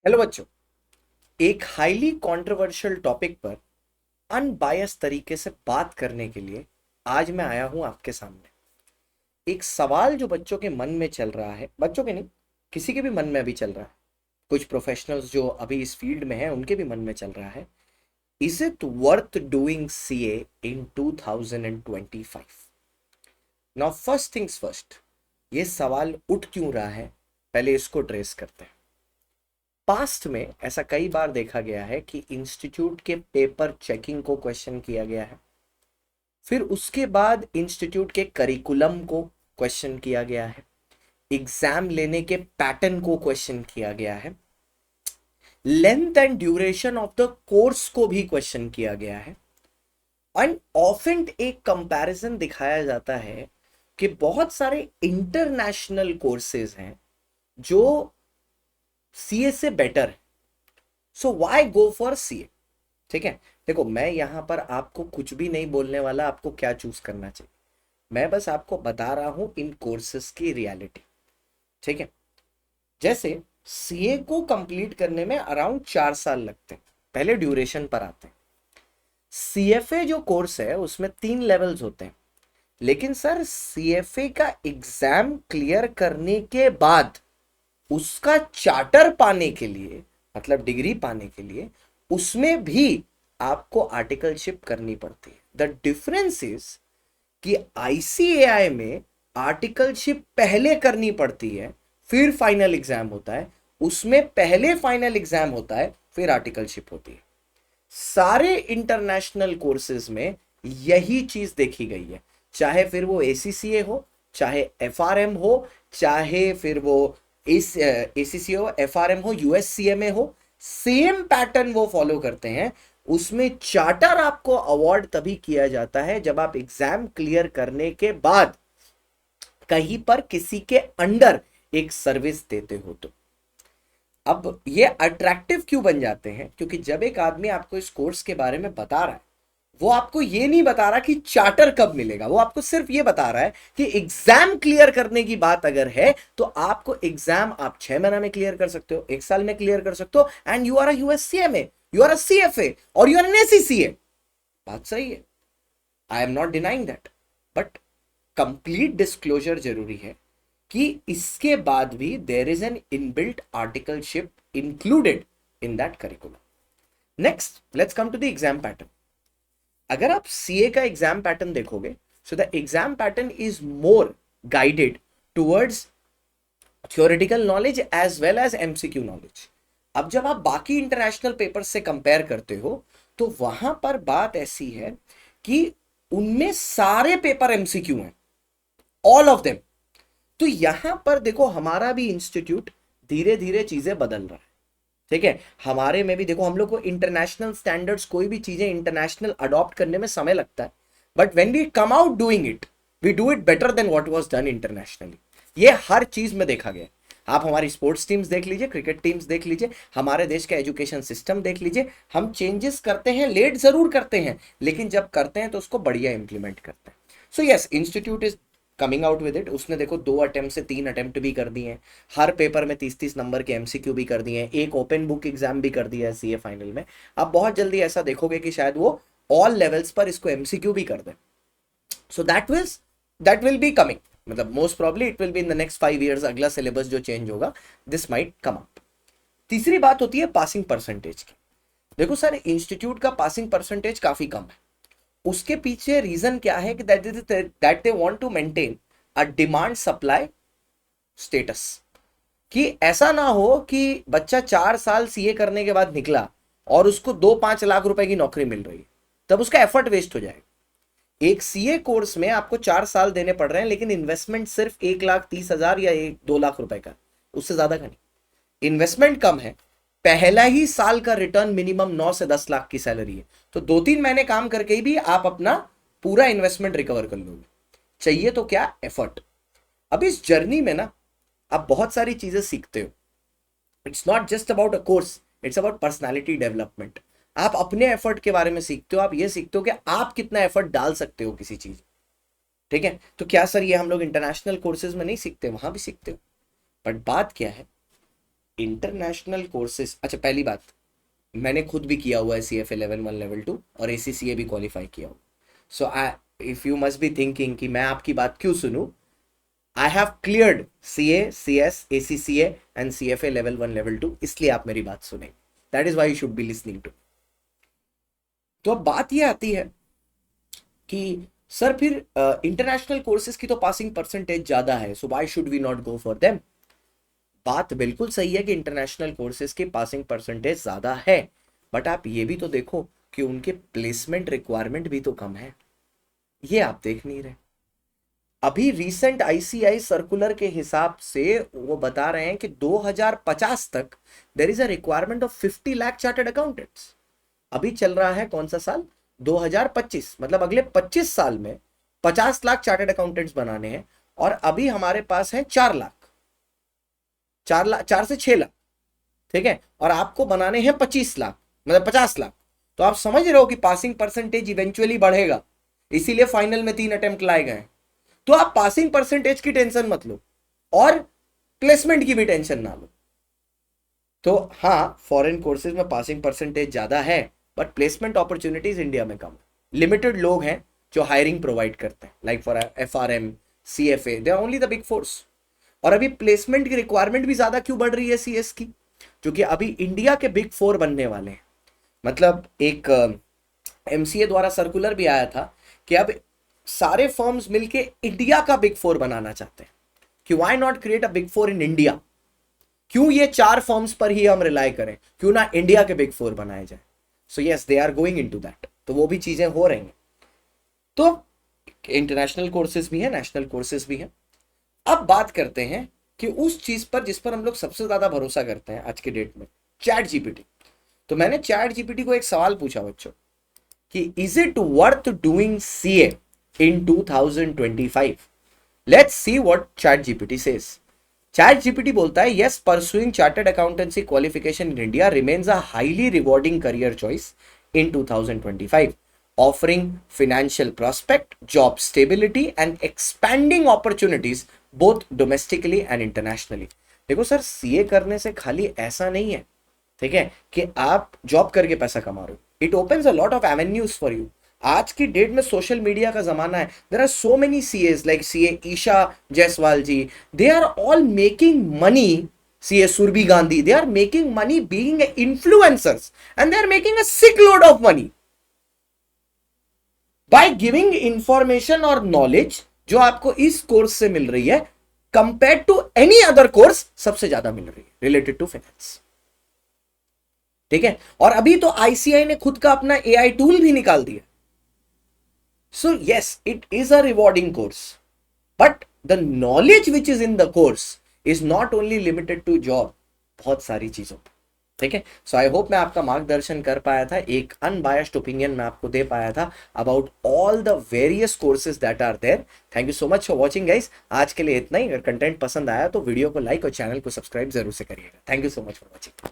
Hello बच्चों। एक highly controversial topic पर अनबायस तरीके से बात करने के लिए आज मैं आया हूं आपके सामने। एक सवाल जो बच्चों के मन में चल रहा है, बच्चों के नहीं, किसी के भी मन में अभी चल रहा है। कुछ प्रोफेशनल्स जो अभी इस फील्ड में हैं उनके भी मन में चल रहा है। Is it worth doing CA in 2025? Now first things first, ये सवाल उठ क्यों रहा है, पहले इसको ट्रेस करते हैं। पास्ट में ऐसा कई बार देखा गया है कि इंस्टीट्यूट के पेपर चेकिंग को क्वेश्चन किया गया है। फिर उसके बाद इंस्टीट्यूट के करिकुलम को क्वेश्चन किया गया है। एग्जाम लेने के पैटर्न को क्वेश्चन किया गया है। Length and duration of the course को भी क्वेश्चन किया गया है। एंड ऑफन एक कंपैरिजन दिखाया जाता है कि बहुत सारे इंटरनेशनल कोर्सेज हैं जो सीए से बेटर है। So why go for CA? ठीक है, देखो मैं यहां पर आपको कुछ भी नहीं बोलने वाला आपको क्या चूज करना चाहिए। मैं बस आपको बता रहा हूं इन कोर्सेस की रियलिटी। ठीक है, जैसे सीए को कंप्लीट करने में अराउंड 4 साल लगते हैं। पहले ड्यूरेशन पर आते हैं। सीएफए जो कोर्स है उसमें 3 लेवल्स होते हैं। लेकिन सर सीएफए का एग्जाम क्लियर करने के बाद उसका चार्टर पाने के लिए, मतलब डिग्री पाने के लिए, उसमें भी आपको आर्टिकलशिप करनी पड़ती है। द डिफरेंस इज कि आईसीएआई में आर्टिकलशिप पहले करनी पड़ती है, फिर फाइनल एग्जाम होता है। उसमें पहले फाइनल एग्जाम होता है, फिर आर्टिकलशिप होती है। सारे इंटरनेशनल कोर्सेज में यही चीज देखी गई है, चाहे फिर वो एसीसीए हो, चाहे एफआरएम हो, चाहे फिर वो एसीसी हो, एफआरएम हो, यूएससीएमए हो। सेम पैटर्न वो फॉलो करते हैं। उसमें चार्टर आपको अवार्ड तभी किया जाता है जब आप एग्जाम क्लियर करने के बाद कहीं पर किसी के अंडर एक सर्विस देते हो। तो अब ये अट्रैक्टिव क्यों बन जाते हैं? क्योंकि जब एक आदमी आपको इस कोर्स के बारे में बता रहा है, वो आपको ये नहीं बता रहा कि चार्टर कब मिलेगा, वो आपको सिर्फ ये बता रहा है कि एग्जाम क्लियर करने की बात अगर है तो आपको एग्जाम आप 6 महीना में क्लियर कर सकते हो, 1 साल में क्लियर कर सकते हो, and you are a US CMA, you are a CFA और यू आर एन एसीसीए। बात सही है, I am not denying that, but complete disclosure जरूरी है कि इसके बाद भी there is an inbuilt articleship included in that curriculum. Next let's come to the exam pattern. अगर आप सीए का एग्जाम पैटर्न देखोगे, so the exam pattern is more guided towards theoretical knowledge as well as MCQ knowledge. अब जब आप बाकी international paper से compare करते हो तो वहां पर बात ऐसी है कि उनमें सारे पेपर एमसीक्यू हैं, ऑल ऑफ देम। तो यहां पर देखो हमारा भी इंस्टीट्यूट धीरे धीरे चीजें बदल रहा है। ठीक है, हमारे में भी देखो, हम लोग को इंटरनेशनल स्टैंडर्ड्स, कोई भी चीजें इंटरनेशनल अडॉप्ट करने में समय लगता है, but when we come out doing it, we do it better than what was done internationally. ये हर चीज में देखा गया है। आप हमारी स्पोर्ट्स टीम्स देख लीजिए, क्रिकेट टीम्स देख लीजिए, हमारे देश का एजुकेशन सिस्टम देख लीजिए। हम चेंजेस करते हैं, लेट जरूर करते हैं, लेकिन जब करते हैं तो उसको बढ़िया इंप्लीमेंट करते हैं। So yes, institute is coming out with it. उसने देखो 2 अटेम्प्ट से 3 अटेम्प्ट भी कर दिए हैं, हर पेपर में 30-30 नंबर के एमसीक्यू भी कर दिए हैं, एक ओपन बुक एग्जाम भी कर दिया है सीए फाइनल में। अब बहुत जल्दी ऐसा देखोगे कि शायद वो ऑल लेवल्स पर इसको एमसीक्यू भी कर दे। So that will be coming, मतलब most probably it will be in the next 5 years। अगला सिलेबस जो चेंज होगा, दिस माइट कम अप। तीसरी बात होती है पासिंग परसेंटेज की। देखो सर, इंस्टीट्यूट का पासिंग परसेंटेज काफी कम है। उसके पीछे रीजन क्या है कि that they want to maintain a demand supply status. कि ऐसा ना हो कि बच्चा 4 साल सीए करने के बाद निकला और उसको 2-5 लाख रुपए की नौकरी मिल रही है, तब उसका एफर्ट वेस्ट हो जाएगा। एक सीए कोर्स में आपको 4 साल देने पड़ रहे हैं, लेकिन इन्वेस्टमेंट सिर्फ 1,30,000 या 2 लाख रुपए का, उससे ज्यादा का नहीं। इन्वेस्टमेंट कम है, पहला ही साल का रिटर्न मिनिमम 9 से 10 लाख की सैलरी है। तो 2-3 महीने काम करके ही भी आप अपना पूरा इन्वेस्टमेंट रिकवर कर लोगे। चाहिए तो क्या, एफर्ट। अब इस जर्नी में ना आप बहुत सारी चीजें सीखते हो। It's not just about a course, it's about personality development. आप अपने एफर्ट के बारे में सीखते हो, आप ये सीखते हो कि आप कितना एफर्ट डाल सकते हो किसी चीज। ठीक है, तो क्या सर ये हम लोग इंटरनेशनल कोर्सेज में नहीं सीखते? वहां भी सीखते हो। बट बात क्या है, इंटरनेशनल कोर्सेज, अच्छा पहली बात, मैंने खुद भी किया हुआ है CFA लेवल 1 लेवल 2 और ACCA भी क्वालिफाई किया हुआ। So I, if you must be thinking कि मैं आपकी बात क्यों सुनूं, I have cleared CA, CS, ACCA and CFA level 1 level 2, इसलिए आप मेरी बात सुने। That is why you should be listening to. तो अब बात ये आती है कि सर फिर इंटरनेशनल कोर्सेज की तो पासिंग परसेंटेज ज्यादा है, so why should we not go for them. बात बिल्कुल सही है कि इंटरनेशनल कोर्सेज की पासिंग परसेंटेज ज्यादा है, बट आप ये भी तो देखो कि उनके प्लेसमेंट रिक्वायरमेंट भी तो कम है, ये आप देख नहीं रहे। अभी रीसेंट ICI सर्कुलर के हिसाब से वो बता रहे हैं कि 2050 तक there is a requirement of 50 lakh chartered accountants. अभी चल रहा है कौन सा साल, 2025, मतलब अगले 25 साल में 50 लाख चार्टर्ड अकाउंटेंट्स बनाने हैं, और अभी हमारे पास है 4 लाख, 4 से 6 लाख, ठीक है, और आपको बनाने हैं 25 लाख, मतलब 50 लाख। तो आप समझ रहे हो कि पासिंग परसेंटेज इवेंचुअली बढ़ेगा, इसीलिए फाइनल में 3 अटेम्प्ट लाए गए। तो आप पासिंग परसेंटेज की टेंशन मत लो और प्लेसमेंट की भी टेंशन ना लो। तो हाँ, फॉरेन कोर्सेज में पासिंग परसेंटेज ज्यादा है, बट प्लेसमेंट अपॉर्चुनिटीज इंडिया में कम, लिमिटेड लोग हैं जो हायरिंग प्रोवाइड करते हैं, like for FRM, CFA, they are only the big fours. और अभी प्लेसमेंट की रिक्वायरमेंट भी ज्यादा क्यों बढ़ रही है CS की, क्योंकि अभी इंडिया के बिग 4 बनने वाले हैं। मतलब एक MCA द्वारा सर्कुलर भी आया था कि अब सारे फर्म्स मिलके इंडिया का बिग 4 बनाना चाहते हैं, कि why not create a big 4 in India, क्यों ये 4 फर्म्स पर ही हम रिलाई करें, क्यों ना इंडिया के बिग 4 बनाए जाए। So yes, they are going into that, तो वो भी चीजें हो रही हैं। तो इंटरनेशनल कोर्सेज भी है, नेशनल कोर्सेज भी है। अब बात करते हैं कि उस चीज पर जिस पर हम लोग सबसे ज्यादा भरोसा करते हैं आज के डेट में, ChatGPT। तो मैंने ChatGPT को एक सवाल पूछा बच्चों कि is it worth doing CA in 2025? Let's see what ChatGPT says. ChatGPT बोलता है, yes, pursuing chartered accountancy qualification in India remains a highly rewarding career choice in 2025, offering financial prospect, job stability and expanding opportunities both domestically and internationally. देखो sir, CA करने से खाली ऐसा नहीं है, ठीक है, कि आप जॉब करके पैसा कमा रहे हो। It opens a lot of avenues for you. आज की डेट में सोशल मीडिया का जमाना है, there are so many CAs like CA Isha Jaiswal ji, they are all making money, CA Surbhi Gandhi, they are making money being influencers and they are making a sick load of money by giving information और knowledge जो आपको इस course से मिल रही है, compare to any other course सबसे ज्यादा मिल रही है रिलेटेड टू फाइनेंस, ठीक है। और अभी तो ICI ने खुद का अपना AI टूल भी निकाल दिया। So yes, it is a rewarding course, but the knowledge which is in the course is not only limited to job, बहुत सारी चीजों, ठीक है। सो आई होप मैं आपका मार्गदर्शन कर पाया था, एक अनबायस्ड ओपिनियन मैं आपको दे पाया था about all the various courses that are there. Thank you so much for watching guys, आज के लिए इतना ही। अगर कंटेंट पसंद आया तो वीडियो को लाइक और चैनल को सब्सक्राइब जरूर से करिएगा। Thank you so much for watching.